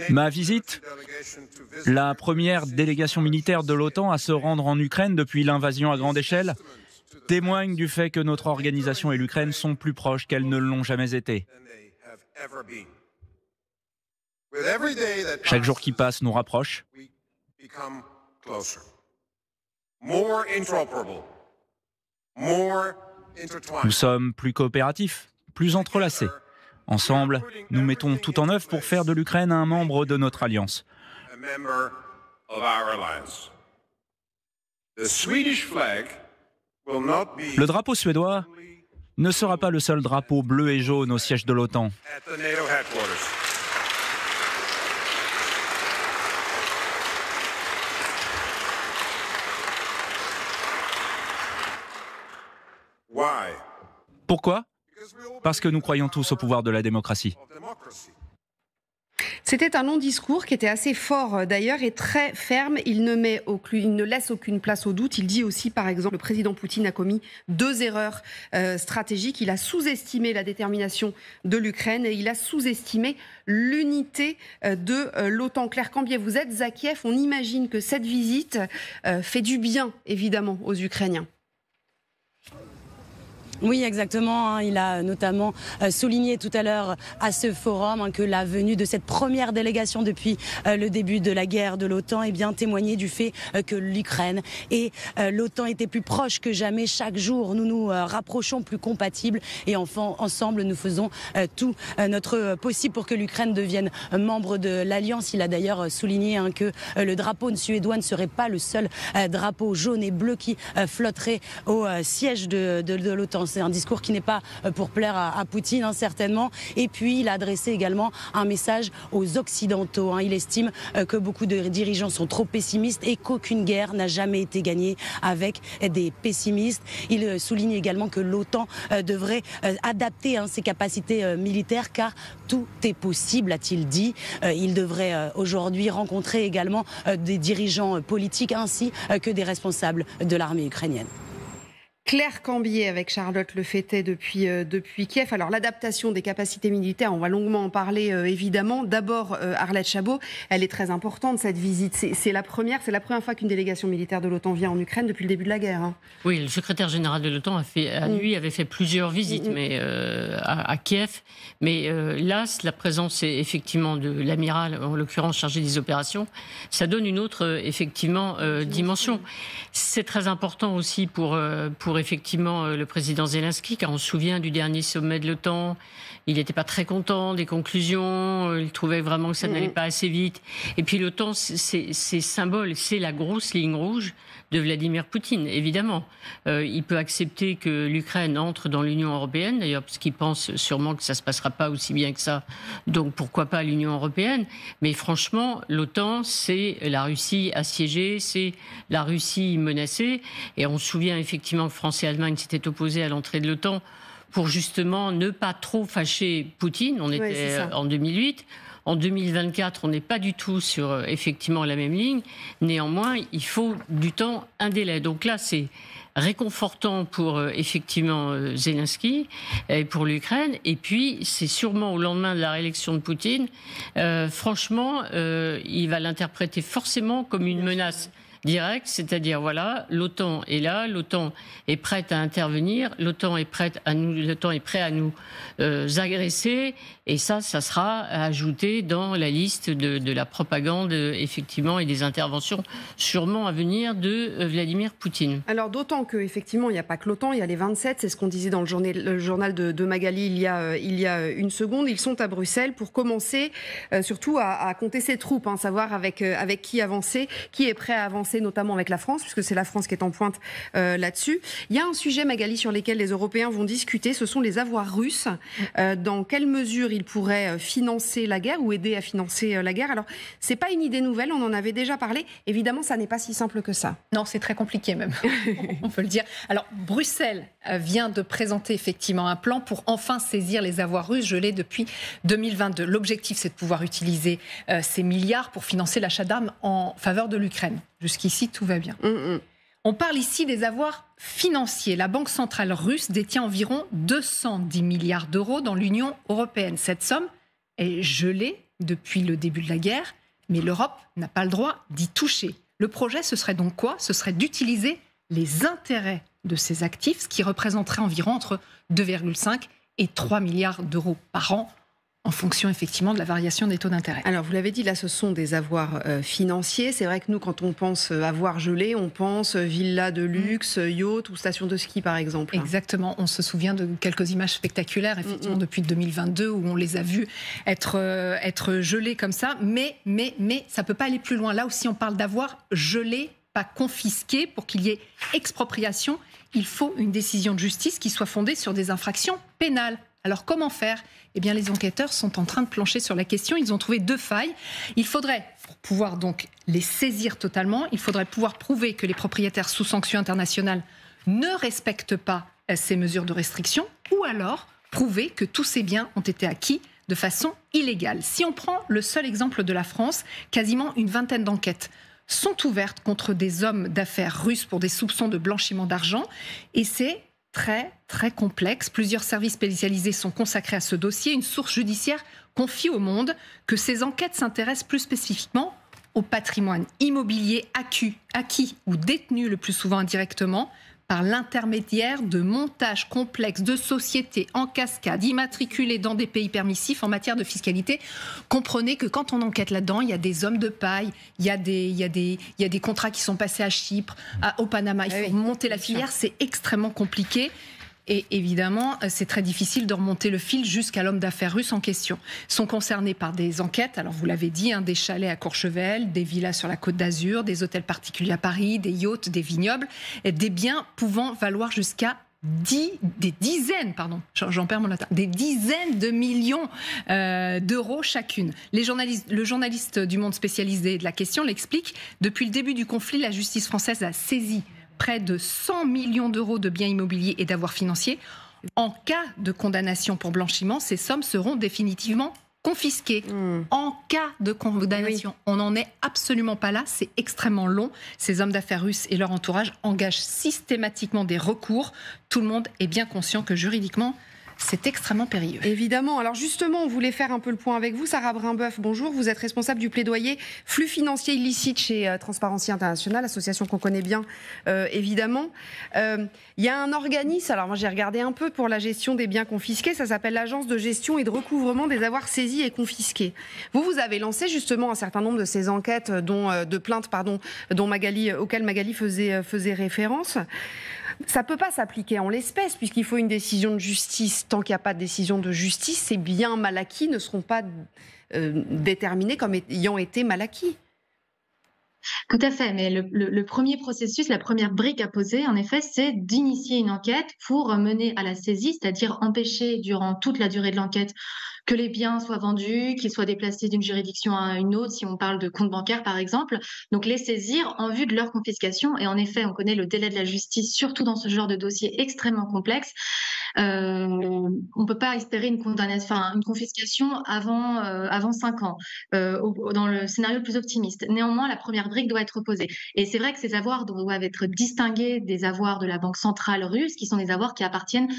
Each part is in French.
Ma visite, la première délégation militaire de l'OTAN à se rendre en Ukraine depuis l'invasion à grande échelle, témoigne du fait que notre organisation et l'Ukraine sont plus proches qu'elles ne l'ont jamais été. Chaque jour qui passe nous rapproche. Nous sommes plus coopératifs, plus entrelacés. Ensemble, nous mettons tout en œuvre pour faire de l'Ukraine un membre de notre alliance. Le drapeau suédois ne sera pas le seul drapeau bleu et jaune au siège de l'OTAN. Pourquoi ? Parce que nous croyons tous au pouvoir de la démocratie. C'était un long discours qui était assez fort d'ailleurs et très ferme. Il ne laisse aucune place au doute. Il dit aussi, par exemple, le président Poutine a commis 2 erreurs stratégiques. Il a sous-estimé la détermination de l'Ukraine et il a sous-estimé l'unité de l'OTAN. Claire Cambier, vous êtes à Kiev. On imagine que cette visite fait du bien, évidemment, aux Ukrainiens. Oui, exactement. Il a notamment souligné tout à l'heure à ce forum que la venue de cette première délégation depuis le début de la guerre de l'OTAN témoignait du fait que l'Ukraine et l'OTAN étaient plus proches que jamais. Chaque jour, nous nous rapprochons, plus compatibles et enfin, ensemble, nous faisons tout notre possible pour que l'Ukraine devienne membre de l'Alliance. Il a d'ailleurs souligné que le drapeau suédois ne serait pas le seul drapeau jaune et bleu qui flotterait au siège de l'OTAN. C'est un discours qui n'est pas pour plaire à Poutine, certainement. Et puis, il a adressé également un message aux Occidentaux. Il estime que beaucoup de dirigeants sont trop pessimistes et qu'aucune guerre n'a jamais été gagnée avec des pessimistes. Il souligne également que l'OTAN devrait adapter ses capacités militaires car tout est possible, a-t-il dit. Il devrait aujourd'hui rencontrer également des dirigeants politiques ainsi que des responsables de l'armée ukrainienne. Claire Cambier avec Charlotte Lefayet depuis Kiev. Alors l'adaptation des capacités militaires, on va longuement en parler évidemment. D'abord Arlette Chabot, elle est très importante cette visite. C'est la première fois qu'une délégation militaire de l'OTAN vient en Ukraine depuis le début de la guerre. Oui, le secrétaire général de l'OTAN avait fait plusieurs visites mais, à Kiev. Mais là, la présence effectivement de l'amiral, en l'occurrence chargé des opérations, ça donne une autre effectivement dimension. C'est très important aussi pour effectivement le président Zelensky, car on se souvient du dernier sommet de l'OTAN. Il n'était pas très content des conclusions, il trouvait vraiment que ça n'allait pas assez vite. Et puis l'OTAN, c'est symbole, c'est la grosse ligne rouge de Vladimir Poutine, évidemment. Il peut accepter que l'Ukraine entre dans l'Union européenne, d'ailleurs, parce qu'il pense sûrement que ça ne se passera pas aussi bien que ça. Donc pourquoi pas l'Union européenne ? Mais franchement, l'OTAN, c'est la Russie assiégée, c'est la Russie menacée. Et on se souvient effectivement que France et Allemagne s'étaient opposés à l'entrée de l'OTAN pour justement ne pas trop fâcher Poutine. On était en 2008. En 2024, on n'est pas du tout sur effectivement la même ligne. Néanmoins, il faut du temps, un délai. Donc là, c'est réconfortant pour effectivement Zelensky et pour l'Ukraine. Et puis, c'est sûrement au lendemain de la réélection de Poutine. Franchement, il va l'interpréter forcément comme une menace direct, c'est-à-dire voilà, l'OTAN est là, l'OTAN est prête à intervenir, l'OTAN est prêt à nous agresser, et ça sera ajouté dans la liste de la propagande effectivement et des interventions sûrement à venir de Vladimir Poutine. Alors d'autant que effectivement il n'y a pas que l'OTAN, il y a les 27, c'est ce qu'on disait dans le journal de Magali il y a une seconde. Ils sont à Bruxelles pour commencer surtout à compter ses troupes, savoir avec qui avancer, qui est prêt à avancer, notamment avec la France, puisque c'est la France qui est en pointe là-dessus. Il y a un sujet, Magali, sur lequel les Européens vont discuter, ce sont les avoirs russes. Dans quelle mesure ils pourraient financer la guerre ou aider à financer la guerre ? Alors, c'est pas une idée nouvelle, on en avait déjà parlé. Évidemment, ça n'est pas si simple que ça. Non, c'est très compliqué même, on peut le dire. Alors, Bruxelles vient de présenter effectivement un plan pour enfin saisir les avoirs russes gelés depuis 2022. L'objectif, c'est de pouvoir utiliser ces milliards pour financer l'achat d'armes en faveur de l'Ukraine. Jusqu'ici, tout va bien. On parle ici des avoirs financiers. La Banque centrale russe détient environ 210 milliards d'euros dans l'Union européenne. Cette somme, est gelé depuis le début de la guerre, mais l'Europe n'a pas le droit d'y toucher. Le projet, ce serait donc quoi ? Ce serait d'utiliser les intérêts de ces actifs, ce qui représenterait environ entre 2,5 et 3 milliards d'euros par an, en fonction effectivement de la variation des taux d'intérêt. Alors vous l'avez dit, là ce sont des avoirs financiers. C'est vrai que nous, quand on pense avoirs gelés, on pense villa de luxe, yacht ou station de ski par exemple. Exactement, on se souvient de quelques images spectaculaires effectivement depuis 2022 où on les a vus être gelés comme ça, mais ça ne peut pas aller plus loin. Là aussi on parle d'avoirs gelés, pas confisqués. Pour qu'il y ait expropriation, il faut une décision de justice qui soit fondée sur des infractions pénales. Alors comment faire ? Eh bien, les enquêteurs sont en train de plancher sur la question. Ils ont trouvé 2 failles. Il faudrait, pour pouvoir donc les saisir totalement, il faudrait pouvoir prouver que les propriétaires sous sanction internationale ne respectent pas ces mesures de restriction, ou alors prouver que tous ces biens ont été acquis de façon illégale. Si on prend le seul exemple de la France, quasiment une vingtaine d'enquêtes sont ouvertes contre des hommes d'affaires russes pour des soupçons de blanchiment d'argent, et c'est très complexe. Plusieurs services spécialisés sont consacrés à ce dossier. Une source judiciaire confie au Monde que ces enquêtes s'intéressent plus spécifiquement au patrimoine immobilier acquis ou détenu le plus souvent indirectement par l'intermédiaire de montages complexes de sociétés en cascade immatriculées dans des pays permissifs en matière de fiscalité. Comprenez que quand on enquête là-dedans, il y a des hommes de paille, il y a des contrats qui sont passés à Chypre, au Panama. Il faut monter la filière, c'est extrêmement compliqué. Et évidemment, c'est très difficile de remonter le fil jusqu'à l'homme d'affaires russe en question. Ils sont concernés par des enquêtes, alors vous l'avez dit, des chalets à Courchevel, des villas sur la Côte d'Azur, des hôtels particuliers à Paris, des yachts, des vignobles, et des biens pouvant valoir jusqu'à des dizaines de millions d'euros chacune. Le journaliste du Monde spécialisé de la question l'explique. Depuis le début du conflit, la justice française a saisi près de 100 millions d'euros de biens immobiliers et d'avoirs financiers. En cas de condamnation pour blanchiment, ces sommes seront définitivement confisquées. En cas de condamnation, on n'en est absolument pas là, c'est extrêmement long. Ces hommes d'affaires russes et leur entourage engagent systématiquement des recours. Tout le monde est bien conscient que juridiquement, c'est extrêmement périlleux. Évidemment. Alors justement, on voulait faire un peu le point avec vous. Sarah Brimboeuf, bonjour. Vous êtes responsable du plaidoyer flux financiers illicites chez Transparency International, association qu'on connaît bien, évidemment. Il y a un organisme, alors moi j'ai regardé un peu pour la gestion des biens confisqués, ça s'appelle l'Agence de gestion et de recouvrement des avoirs saisis et confisqués. Vous avez lancé justement un certain nombre de ces enquêtes, de plaintes, auxquelles Magali faisait référence. Ça ne peut pas s'appliquer en l'espèce, puisqu'il faut une décision de justice. Tant qu'il n'y a pas de décision de justice, ces biens mal acquis ne seront pas déterminés comme ayant été mal acquis. Tout à fait, mais le premier processus, la première brique à poser, en effet, c'est d'initier une enquête pour mener à la saisie, c'est-à-dire empêcher durant toute la durée de l'enquête que les biens soient vendus, qu'ils soient déplacés d'une juridiction à une autre, si on parle de compte bancaire par exemple, donc les saisir en vue de leur confiscation. Et en effet, on connaît le délai de la justice, surtout dans ce genre de dossier extrêmement complexe. On ne peut pas espérer une confiscation avant 5 ans, dans le scénario le plus optimiste. Néanmoins, la première brique doit être posée. Et c'est vrai que ces avoirs doivent être distingués des avoirs de la Banque centrale russe, qui sont des avoirs qui appartiennent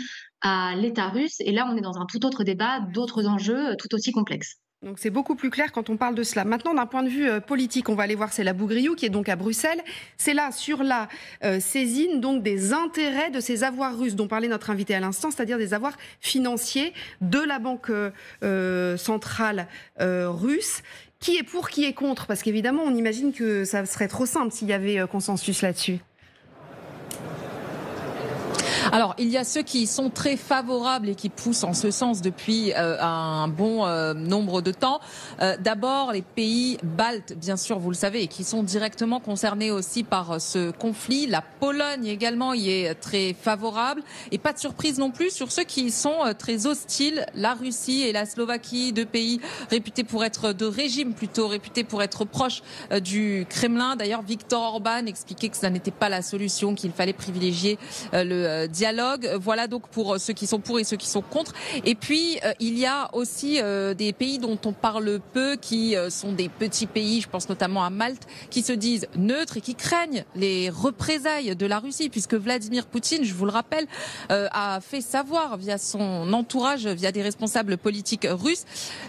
à l'État russe. Et là, on est dans un tout autre débat, d'autres enjeux tout aussi complexes. Donc c'est beaucoup plus clair quand on parle de cela. Maintenant, d'un point de vue politique, on va aller voir Céla Bougriou, qui est donc à Bruxelles. C'est là, sur la saisine donc des intérêts de ces avoirs russes dont parlait notre invité à l'instant, c'est-à-dire des avoirs financiers de la Banque centrale russe. Qui est pour, qui est contre ? Parce qu'évidemment, on imagine que ça serait trop simple s'il y avait consensus là-dessus. Alors, il y a ceux qui sont très favorables et qui poussent en ce sens depuis un bon nombre de temps. D'abord, les pays baltes, bien sûr, vous le savez, et qui sont directement concernés aussi par ce conflit. La Pologne également y est très favorable. Et pas de surprise non plus sur ceux qui sont très hostiles. La Russie et la Slovaquie, 2 pays réputés pour être de régime, plutôt réputés pour être proches du Kremlin. D'ailleurs, Viktor Orban expliquait que ça n'était pas la solution, qu'il fallait privilégier le dialogue dialogue. Voilà donc pour ceux qui sont pour et ceux qui sont contre. Et puis il y a aussi des pays dont on parle peu, qui sont des petits pays, je pense notamment à Malte, qui se disent neutres et qui craignent les représailles de la Russie, puisque Vladimir Poutine, je vous le rappelle, a fait savoir via son entourage, via des responsables politiques russes,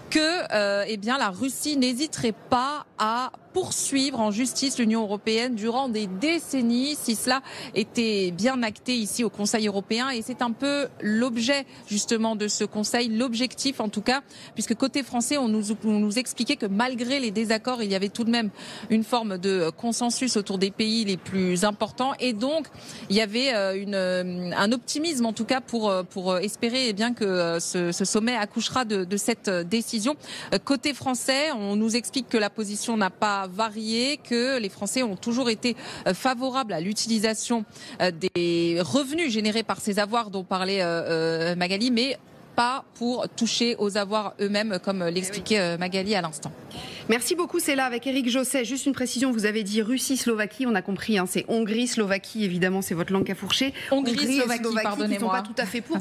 que eh bien la Russie n'hésiterait pas à poursuivre en justice l'Union européenne durant des décennies si cela était bien acté ici au Conseil européen. Et c'est un peu l'objet justement de ce Conseil, l'objectif en tout cas, puisque côté français on nous expliquait que malgré les désaccords il y avait tout de même une forme de consensus autour des pays les plus importants, et donc il y avait un optimisme en tout cas pour espérer eh bien que ce sommet accouchera de cette décision. Côté français, on nous explique que la position n'a pas varié, que les Français ont toujours été favorables à l'utilisation des revenus générés par ces avoirs dont parlait Magali, mais pas pour toucher aux avoirs eux-mêmes, comme l'expliquait Magali à l'instant. Merci beaucoup, c'est là avec Éric Josset. Juste une précision, vous avez dit Russie, Slovaquie, on a compris, hein, c'est Hongrie, Slovaquie, évidemment, c'est votre langue à fourcher. Hongrie, Slovaquie, pardonnez-moi. Ils ne sont pas tout à fait pour.